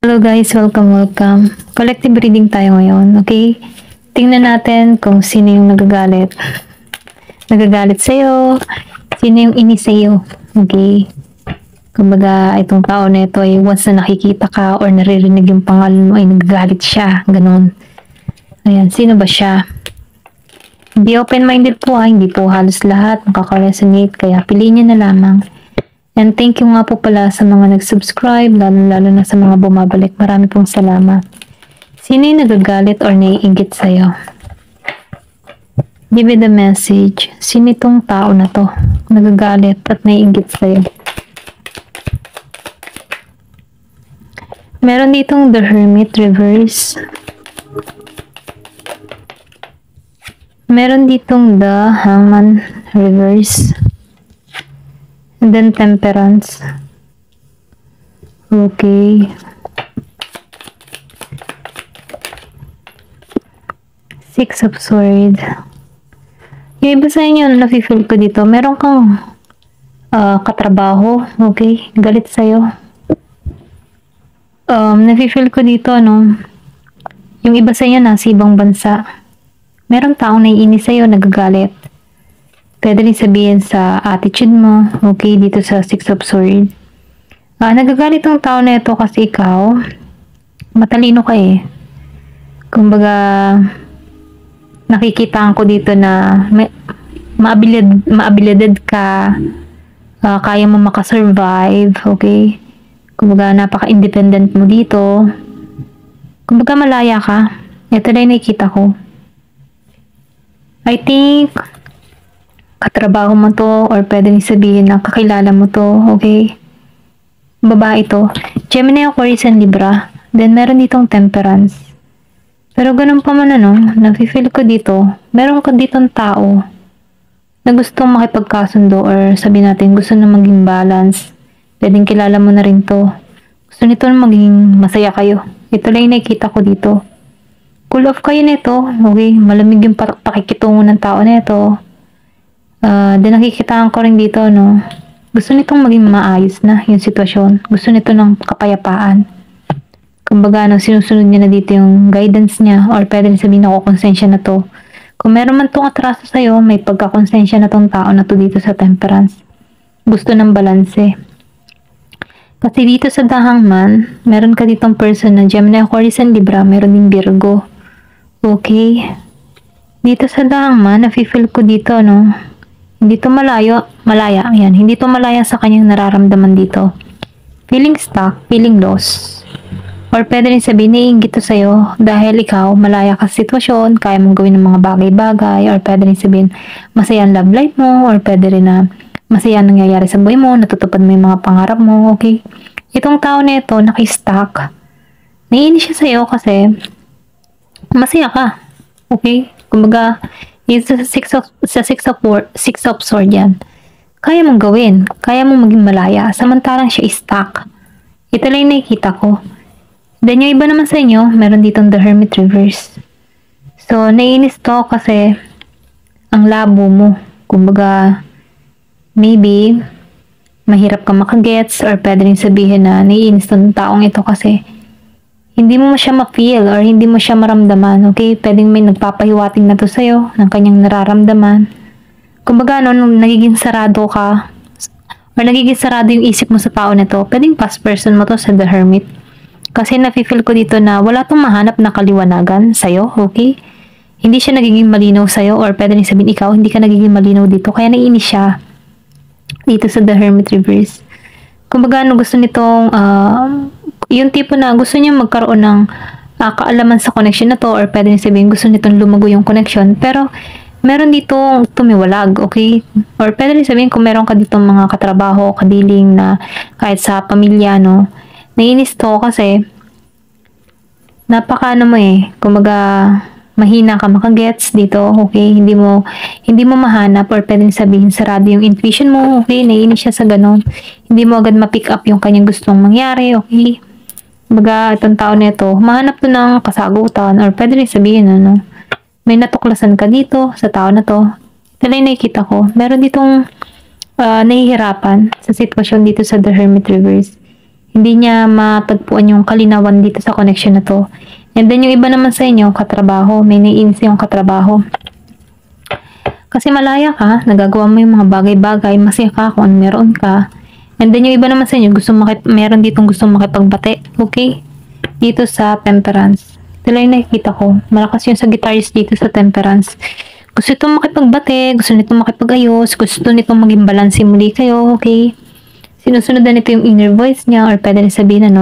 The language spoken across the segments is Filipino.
Hello guys, welcome. Collective reading tayo ngayon, okay? Tingnan natin kung sino yung nagagalit. Nagagalit sa'yo, sino yung inis sa'yo, okay? Kumbaga, itong tao na ito ay once na nakikita ka or naririnig yung pangalan mo ay nagagalit siya, ganun. Ayan, sino ba siya? Hindi open-minded po hindi po halos lahat makaka-resonate, kaya piliin nyo na lamang. And thank you nga po pala sa mga nag-subscribe, lalo na sa mga bumabalik. Marami pong salamat. Sino yung nagagalit or naiinggit sa'yo? Give me the message. Sino itong tao na to? Nagagalit at naiinggit sa'yo. Meron ditong The Hermit reverse. Meron ditong The Hangman reverse. And then Temperance. Okay. Six of Swords. Yung iba sa inyo, nafe-feel ko dito, meron kang katrabaho, okay? Galit sa'yo. Nafe-feel ko dito, yung iba sa inyo nasa ibang bansa. Meron taong naiinis sa'yo, nagagalit. Pwede rin sabihin sa attitude mo, okay, dito sa Six of Swords. Nagagalit ang tao na ito kasi ikaw, matalino ka eh. Kumbaga, nakikitaan ko dito na maabilidad ka, kaya mo makasurvive, okay? Kumbaga, napaka-independent mo dito. Kumbaga, malaya ka. Ito na yung nakikita ko. I think, katrabaho mo to or pwede rin sabihin na kakilala mo to, okay? Babae to. Gemini, Aquarius, and Libra. Then, meron ditong Temperance. Pero ganun pa man nafe-feel ko dito, meron ka ditong tao na gustong makipagkasundo or sabihin natin gusto na maging balance. Pwedeng kilala mo na rin to. Gusto nito na maging masaya kayo. Ito lang yung nakikita ko dito. Cool off kayo nito, okay? Malamig yung pakikitungo ng tao na ito. Then nakikitaan ko rin dito, gusto nitong maging maayos na yung sitwasyon. Gusto nito ng kapayapaan. Kumbaga, sinusunod niya na dito yung guidance niya or pwede rin sabihin ako, konsensya na to. Kung meron man tong atraso sa'yo, may pagkakonsensya na tong tao na to dito sa Temperance. Gusto ng balanse. Kasi dito sa The Hangman, meron ka ditong person na Gemini, Aquarius, and Libra, meron din Virgo. Okay? Dito sa The Hangman, nafe-feel ko dito, hindi to malaya, ayan, hindi to malaya sa kanyang nararamdaman dito. Feeling stuck, feeling lost. Or pwede rin sabihin, naiinggit to sa'yo dahil ikaw, malaya ka sa sitwasyon, kaya mong gawin ng mga bagay-bagay, or pwede rin sabihin, masaya ang love life mo, or pwede rin na masaya ang nangyayari sa buhay mo, natutupad mo yung mga pangarap mo, okay? Itong tao na ito, naki-stuck. Naiinis siya sa'yo kasi masaya ka, okay? Kumbaga, sa Six of Swords yan. Kaya mong gawin. Kaya mong maging malaya. Samantalang siya stuck. Ito lang yung nakikita ko. Then yung iba naman sa inyo, meron ditong The Hermit reverse. So, naiinis to kasi ang labo mo. Kumbaga, maybe, mahirap ka makagets or pwede rin sabihin na naiinis tong taong ito kasi hindi mo siya ma-feel or hindi mo siya maramdaman, okay? Pwedeng may nagpapahiwating na to sa'yo ng kanyang nararamdaman. Kumbaga, nagiging sarado ka or nagiging sarado yung isip mo sa tao na to, pwedeng past person mo to sa The Hermit. Kasi nafe-feel ko dito na wala tong mahanap na kaliwanagan sa'yo, okay? Hindi siya nagiging malinaw sa'yo or pwede rin sabihin ikaw, hindi ka nagiging malinaw dito, kaya naiinis siya dito sa The Hermit reverse. Kumbaga, gusto nitong yung tipo na gusto niya magkaroon ng kaalaman sa connection na to or pwede sabihin gusto nitong lumago yung connection pero meron dito tumiwalag, okay? Or pwede rin sabihin kung meron ka dito mga katrabaho, kadiling na kahit sa pamilya, naiinis to kasi napaka kumbaga mahina ka makagets dito, okay? Hindi mo mahanap or pwede sabihin sarado yung intuition mo, okay? Naiinis siya sa ganon. Hindi mo agad ma-pick up yung kanyang gustong mangyari, okay? Baga, itong tao na ito, mahanap to ng kasagutan or pwede rin sabihin, may natuklasan ka dito sa tao na to. Ito lang nakikita ko. Meron ditong nahihirapan sa sitwasyon dito sa The Hermit reverse. Hindi niya matagpuan yung kalinawan dito sa connection na to. And then yung iba naman sa inyo, katrabaho. May naiinis yung katrabaho. Kasi malaya ka, nagagawa mo yung mga bagay-bagay, masaya ka kung ano meron ka. And then yung iba naman sa inyo, meron ditong gustong makipagbate. Okay? Dito sa Temperance. Ito lang yung nakikita ko. Malakas yung Sagittarius dito sa Temperance. Gusto itong makipagbate, gusto nitong makipag-ayos, gusto nitong maging balanse muli kayo, okay? Sinusunod na nito yung inner voice niya, or pwede rin sabihin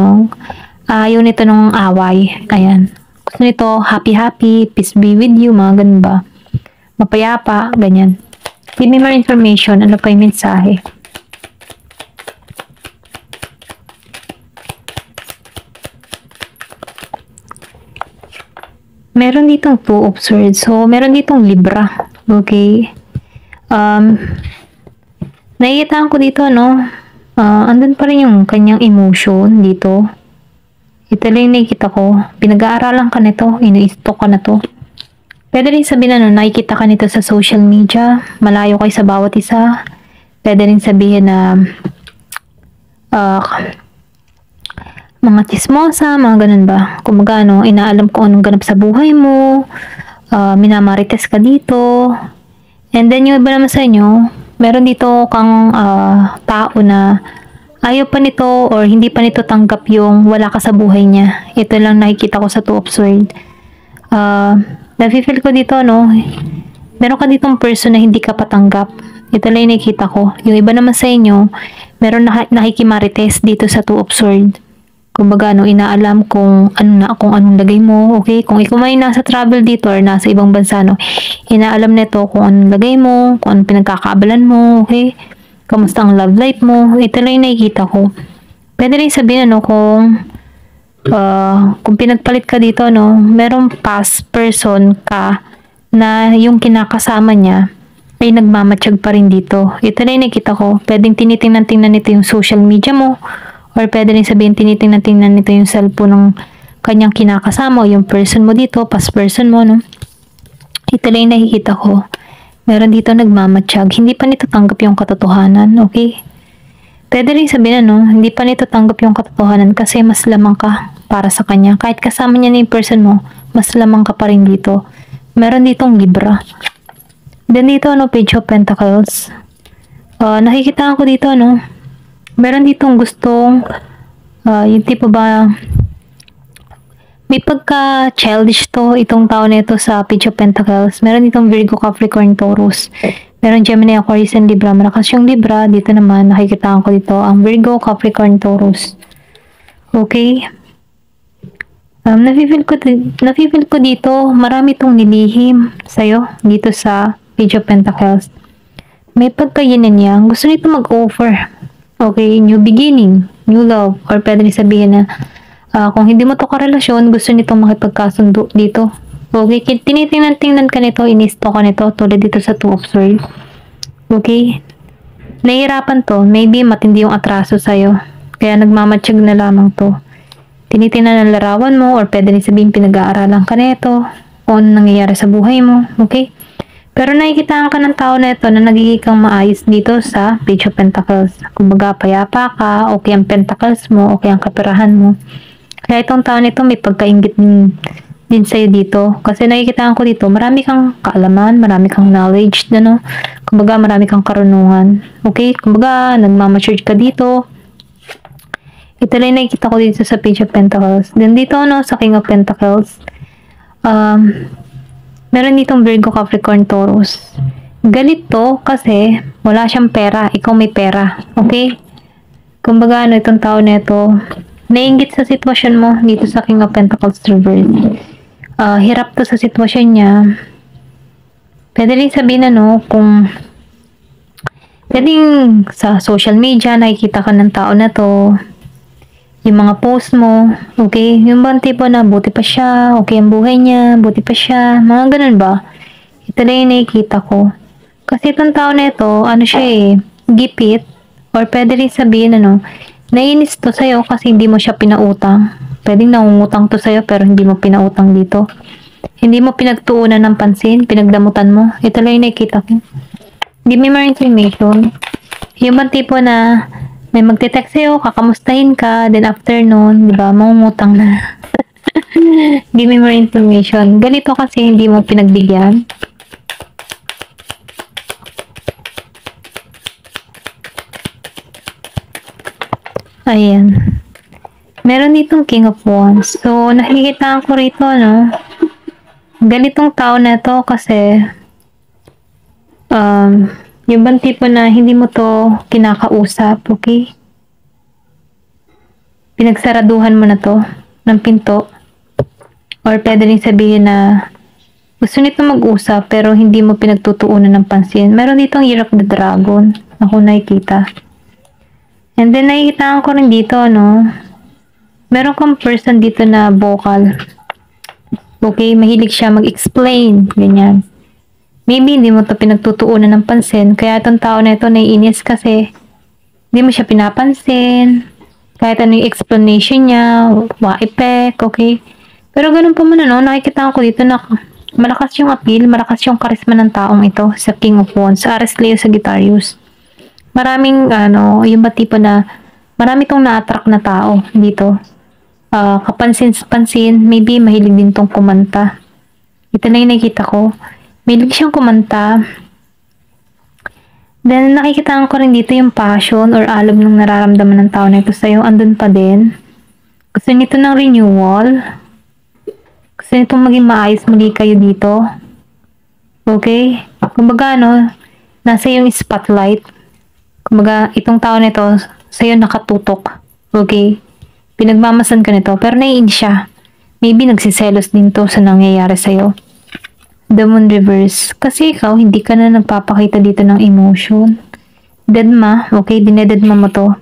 ayaw nito nung away. Ayan. Gusto nito, happy, peace be with you, mga ganun ba? Mapayapa, ganyan. Give me more information. Ano pa yung mensahe? Meron ditong Two of Swords. So, meron ditong Libra. Okay? Nakikita ko dito, andun pa rin yung kanyang emotion dito. Ito lang yung nakikita ko. Pinag-aaralan ka nito. Inu-stalk ka na to. Pwede rin sabihin nakikita ka nito sa social media. Malayo kayo sa bawat isa. Pwede rin sabihin na mga chismosa, mga ganun ba. Kung inaalam ko anong ganap sa buhay mo. Minamarites ka dito. And then yung iba naman sa inyo, meron dito kang tao na ayaw pa nito or hindi pa nito tanggap yung wala ka sa buhay niya. Ito lang nakikita ko sa Two of Swords. Nafe-feel ko dito, meron ka ditong person na hindi ka patanggap. Ito lang yung nakikita ko. Yung iba naman sa inyo, meron nakikimarites dito sa Two of Swords. Kumbaga, inaalam kung anong lagay mo, okay? Kung ikaw may nasa travel dito or nasa ibang bansa, inaalam nito kung anong lagay mo, kung anong pinagkakaabalan mo, okay? Kamusta ang love life mo? Ito lang yung nakikita ko. Pwede rin sabihin, kung pinagpalit ka dito, merong past person ka na yung kinakasama niya ay nagmamatsyag pa rin dito. Ito lang yung nakikita ko. Pwedeng tinitingnan nito yung social media mo. Or pwede rin sabihin, tinitingnan nito yung cellphone ng kanyang kinakasama o yung person mo dito, past person mo, Ito lang yung nakikita ko. Meron dito nagmamatsyag. Hindi pa nito tanggap yung katotohanan, okay? Pwede rin sabihin, hindi pa nito tanggap yung katotohanan kasi mas lamang ka para sa kanya. Kahit kasama niya na yung person mo, mas lamang ka pa rin dito. Meron ditong Libra. Then dito, Page of Pentacles. Nakikita ko dito, meron ditong gustong, yung tipo ba, may pagka-childish to, itong tao na ito sa Page of Pentacles. Meron ditong Virgo, Capricorn, Taurus. Meron Gemini, Aquarius, and Libra. Malakas yung Libra. Dito naman, nakikita ko dito, ang Virgo, Capricorn, Taurus. Okay? Nafe-feel ko dito, marami itong nilihim sa'yo, dito sa Page of Pentacles. May pagka-yin and yang. Gusto nito mag-offer. Okay, new beginning, new love, or pwede rin sabihin na kung hindi mo to karelasyon, gusto nitong makipagkasundo dito. Okay, tinitingnan ka nito, inisto ka nito, tulad dito sa Two of Swords. Okay, nahihirapan to, maybe matindi yung atraso sa'yo, kaya nagmamatsyag na lamang to. Tinitingnan ang larawan mo, or pwede rin sabihin pinag-aaralan ka nito, kung ano nangyayari sa buhay mo, okay? Pero nakikita ka ng tao na ito na nagiging kang maayos dito sa Page of Pentacles. Kumbaga, payapa ka, okay ang Pentacles mo, okay ang kaperahan mo. Kaya itong tao nito may pagkaingit din sa'yo dito. Kasi nakikita ko dito, marami kang kaalaman, marami kang knowledge, kumbaga, marami kang karunungan. Okay? Kumbaga, nagmamature ka dito. Ito lang nakikita ko dito sa Page of Pentacles. Then dito, sa King of Pentacles, meron ditong Virgo, Capricorn, Taurus. Galit to kasi wala siyang pera. Ikaw may pera. Okay? Kumbaga, itong tao na ito, naiinggit sa sitwasyon mo dito sa King of Pentacles reverse. Hirap to sa sitwasyon niya. Pwede rin sabihin kung pwedeng sa social media, nakikita ka ng tao na to, yung mga post mo, okay? Yung bang tipo na buti pa siya, okay ang buhay niya, buti pa siya, mga ganun ba? Ito lang yung nakikita ko. Kasi itong tao na ito, siya gipit, or pwede rin sabihin, naiinis to sa'yo kasi hindi mo siya pinautang. Pwedeng nangungutang to sa'yo pero hindi mo pinautang dito. Hindi mo pinagtuunan ng pansin, pinagdamutan mo. Ito lang yung nakikita ko. Give me more information. Yung bang tipo na May magte-text sa'yo, kakamustahin ka, then after nun, di ba, mangungutang na. Give me more information. Ganito kasi hindi mo pinagbigyan. Ayan. Meron ditong King of Wands. So, nakikita ko rito, no? Ganitong tao na to kasi yung bang tipo na hindi mo to kinakausap, okay? Pinagsaraduhan mo na to ng pinto. Or pwede rin sabihin na gusto nito mag-usap pero hindi mo pinagtutuunan ng pansin. Meron ditong Year of the Dragon. Ako nakikita. And then nakikita ko rin dito, no? Meron kang person dito na vocal. Okay, mahilig siya mag-explain. Ganyan. Maybe hindi mo to pinagtutuunan ng pansin. Kaya itong tao na ito naiinis kasi hindi mo siya pinapansin. Kahit ano yung explanation niya, wa-effect, okay? Pero ganun pa man, no? Nakikita ko dito na malakas yung appeal, malakas yung charisma ng taong ito sa King of Wands, sa Aries, Leo, Sagittarius. Maraming, yung ba tipo na marami tong na-attract na tao dito. Kapansin-pansin, maybe mahilig din tong kumanta. Ito na yung nakikita ko. Mahilig siyang kumanta. Then, nakikita ko rin dito yung passion or alab ng nararamdaman ng tao na ito sa'yo. Andun pa din. Gusto nito ng renewal. Gusto nitong maging maayos muli kayo dito. Okay? Kumbaga, nasa yung spotlight. Kumbaga, itong tao na ito, sa'yo nakatutok. Okay? Pinagmamasan ka nito, pero naiinis siya. Maybe nagsiselos din to sa nangyayari sa'yo. The Moon Reverse. Kasi ikaw, hindi ka na nagpapakita dito ng emotion. Deadma, okay, dinededma mo to.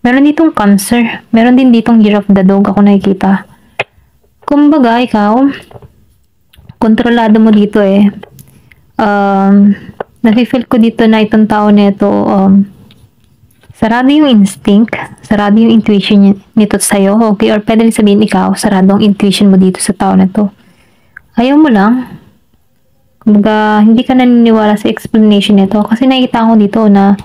Meron ditong Cancer. Meron din ditong Year of the Dog, ako nakikita. Kumbaga, ikaw, kontrolado mo dito eh. Nafe-feel ko dito na itong tao nito, sarado yung instinct, sarado yung intuition nito sa'yo, okay? Or pwede rin sabihin ikaw, sarado ang intuition mo dito sa tao na to. Ayaw mo lang. Kumbaga, hindi ka naniniwala sa explanation nito. Kasi nakita ko dito na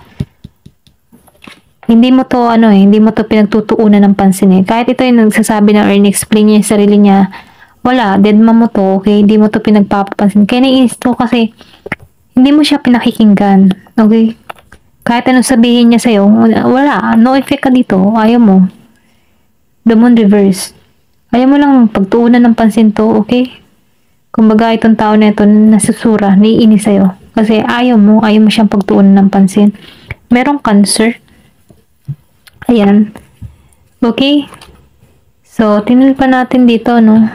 hindi mo to, hindi mo to pinagtutuunan ng pansin eh. Kahit ito yung nagsasabi na or in-explain niya yung sarili niya, wala, deadma mo to, okay? Hindi mo to pinagpapapansin. Kaya naiinis to kasi hindi mo siya pinakikinggan, okay? Kahit anong sabihin niya sa'yo, wala, no effect ka dito, ayaw mo. The Moon Reverse. Ayaw mo lang pagtuunan ng pansin to, okay? Kumbaga, itong tao na ito, nasusura, naiinis sa'yo. Kasi ayaw mo siyang pagtuunan ng pansin. Merong Cancer. Ayan. Okay? So, tingnan pa natin dito, no?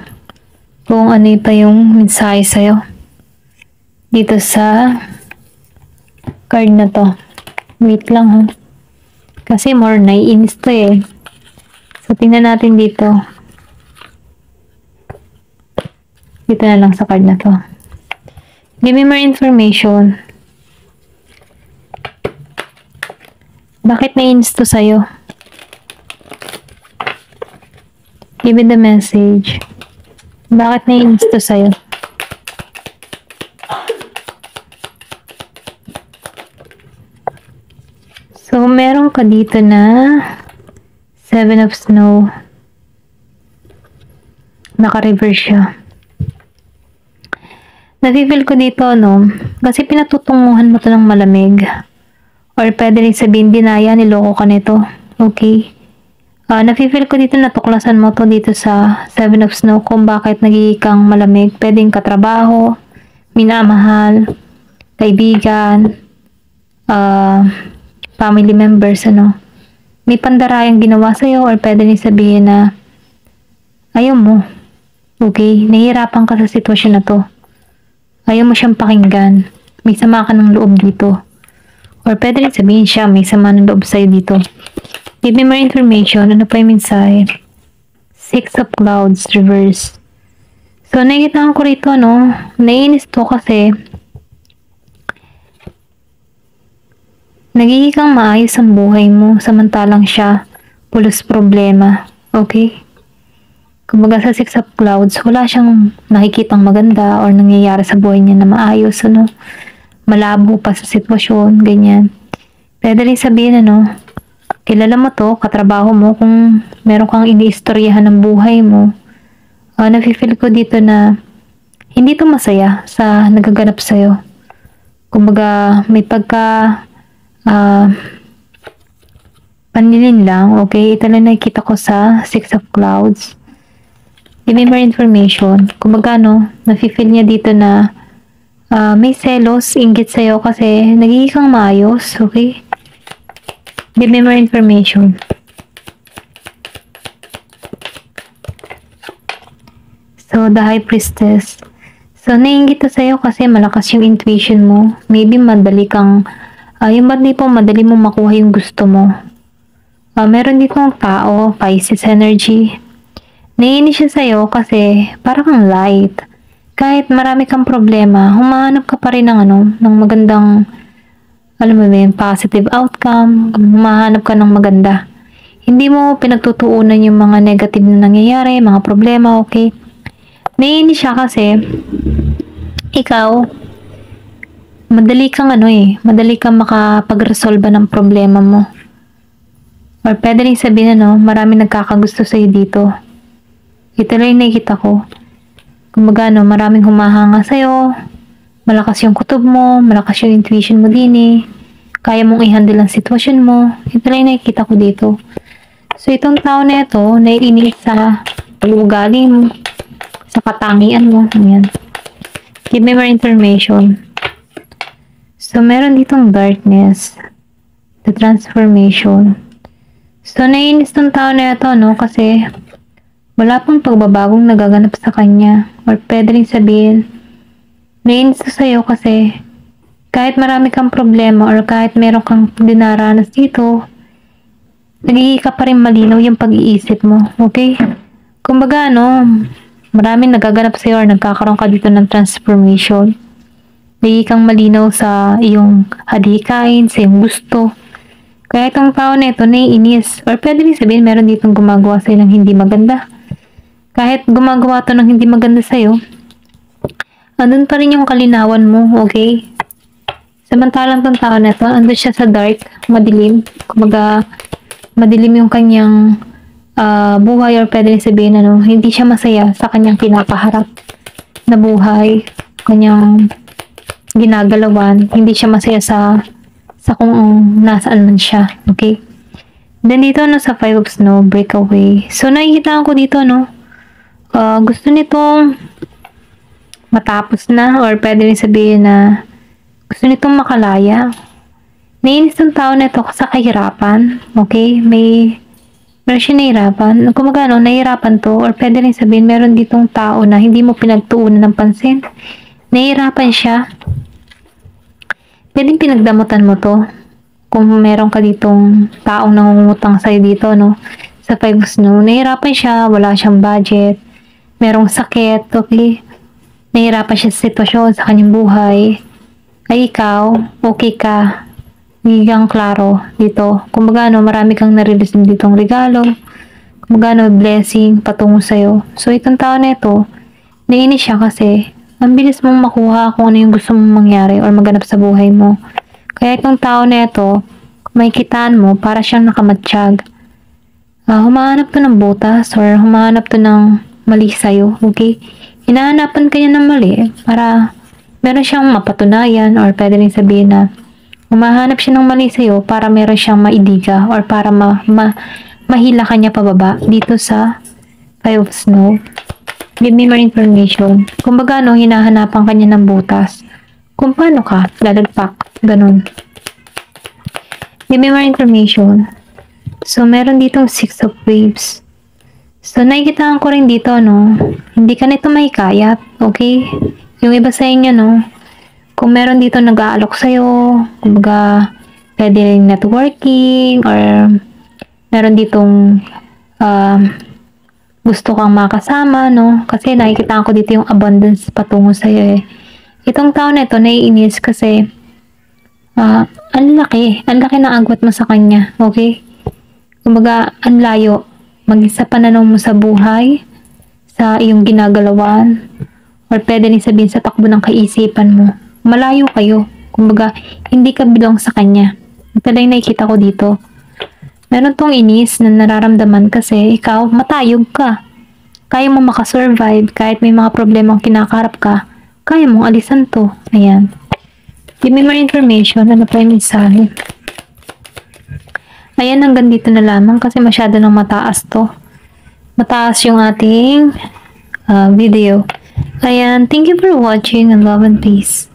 Kung ano pa yung mensahe sa'yo. Dito sa card na to. Wait lang ha. Kasi more naiinis to eh. So, tingnan natin dito. Dito na lang sa card na to. Give me more information. Bakit naiinis to sa'yo? Give me the message. Bakit naiinis to sa'yo? So, meron ka dito na 7 of Snow. Naka-reverse siya. Nafe-feel ko dito, no? Kasi pinatutunguhan mo to ng malamig. Or pwede rin sabihin, dinaya, niloko ka nito. Okay? Nafe-feel ko dito, natuklasan mo to dito sa 7 of Snow kung bakit nagiging kang malamig. Pwedeng katrabaho, minamahal, kaibigan, family members, may pandarayang ginawa sa'yo or pwede rin sabihin na ayaw mo. Okay? Nahihirapan ka sa sitwasyon na to. Ayaw mo siyang pakinggan. May sama ka ng loob dito. Or pwede rin sabihin siya, may sama ng loob sa'yo dito. Give me more information. Ano pa yung mensahe? 6 of Clouds, reverse. So, nakikita ko rito, naiinis to kasi nagiging kang maayos ang buhay mo, samantalang siya, pulos problema. Okay? Kumbaga sa 6 of Clouds, wala siyang nakikitang maganda or nangyayari sa buhay niya na maayos, malabo pa sa sitwasyon, ganyan. Pwede rin sabihin, kilala mo to, katrabaho mo, kung meron kang iniistoryahan ng buhay mo, nafe-feel ko dito na hindi to masaya sa nagaganap sa'yo. Kumbaga, may pagka panlilin lang, okay? Ito lang nakikita ko sa Six of Clouds. Give me more information. Kumbaga, no, nafe-feel niya dito na may selos, inggit sa'yo kasi nagiging kang maayos, okay? Give me more information. So, the High Priestess. So, naiinggit to sa'yo kasi malakas yung intuition mo. Maybe madali kang, yung madali po, madali mo makuha yung gusto mo. Meron ditong tao, Pisces energy. Naiinis siya sa'yo kasi parang kang light. Kahit marami kang problema, humahanap ka pa rin ng magandang, alam mo ba yun, positive outcome. Humahanap ka ng maganda. Hindi mo pinagtutuunan yung mga negative na nangyayari, mga problema, okay? Naiinis siya kasi ikaw, madali kang madali kang makapag-resolve ng problema mo. Or pwede rin sabihin marami nagkakagusto sa'yo dito. Ito lang yung nakikita ko. Kumbaga maraming humahanga sa'yo, malakas yung kutob mo, malakas yung intuition mo din kaya mong i-handle ang sitwasyon mo. Ito lang yung nakikita ko dito. So itong tao na ito, naiinis sa pag-ugali mo, sa katangian mo. Ayan. Give me more information. So meron ditong darkness, the transformation. So, naiinis ng tao na ito, kasi wala pang pagbabagong nagaganap sa kanya. Or pwede rin sabihin, naiinis to sa'yo kasi kahit marami kang problema or kahit meron kang dinaranas dito, nagiging ka pa rin malinaw yung pag-iisip mo. Okay? Kumbaga, maraming nagaganap sa'yo or nagkakaroon ka dito ng transformation. Nagiging kang malinaw sa iyong hadikain, sa iyong gusto. Kaya itong tao na ito naiinis. Or pwede rin sabihin meron ditong gumagawa sa'yo ng hindi maganda. Kahit gumagawa to ng hindi maganda sa'yo, andun pa rin yung kalinawan mo, okay? Samantalang itong tao na ito, andun siya sa dark, madilim. Kumbaga, madilim yung kanyang buhay or pwede rin sabihin hindi siya masaya sa kanyang pinapaharap na buhay, kanyang ginagalawan. Hindi siya masaya sa kung nasaan man siya. Okay? Then dito sa Five of Snow, breakaway. So nakikita ko dito gusto nitong matapos na or pwede rin sabihin na gusto nitong makalaya. Naiinis ng tao na ito sa kahirapan. Okay? Meron siya nahirapan. Kumbaga nahirapan to or pwede rin sabihin meron ditong tao na hindi mo pinagtuunan ng pansin. Nahirapan siya. Pwedeng pinagdamutan mo to kung meron ka ditong taong nangungutang sa'yo dito, sa Five of Snow. Nahirapan siya, wala siyang budget, merong sakit, okay? Nahirapan siya sa sitwasyon, sa kanyang buhay. Ay ikaw, okay ka. Hindi kang klaro dito. Kumbaga, marami kang nare-receive ditong regalo. Kumbaga, blessing patungo sa'yo. So, itong tao na ito, naiinis siya kasi ang bilis mong makuha kung ano yung gusto mong mangyari or maganap sa buhay mo. Kaya itong tao na ito, may kitaan mo, para siyang nakamatsyag. Humahanap to ng butas or humahanap to ng mali sa'yo, okay? Hinahanapan kanya ng mali para meron siyang mapatunayan or pwede rin sabihin na humahanap siya ng mali sa'yo para meron siyang maidiga or para mahila kanya pababa dito sa Five of Snow. Give me more information. Kumbaga, hinahanapan kanya ng butas. Kung paano ka lalagpak. Ganun. Give me more information. So, meron ditong Six of Waves. So, nakikitaan ko rin dito, hindi ka nito mahikayat. Okay? Yung iba sa inyo, kung meron dito nag-aalok sa'yo, kumbaga, pwede rin networking, or meron ditong gusto kang makasama, kasi nakikita ko dito yung abundance patungo sa'yo Itong tao na ito, naiinis kasi ang laki ng agwat mo sa kanya, okay? Kumbaga, ang layo. Mag-isa pananaw mo sa buhay, sa iyong ginagalawan, or pwede rin sabihin sa takbo ng kaisipan mo. Malayo kayo. Kumbaga, hindi ka belong sa kanya. Ito lang nakikita ko dito. Meron tong inis na nararamdaman kasi ikaw matayog ka. Kaya mo makasurvive kahit may mga problemang kinakaharap ka. Kaya mong alisan to. Ayan. Give me more information. Ano pa yung mensahe? Ayan, hanggang dito na lamang kasi masyado nang mataas to. Mataas yung ating video. Ayan, thank you for watching and love and peace.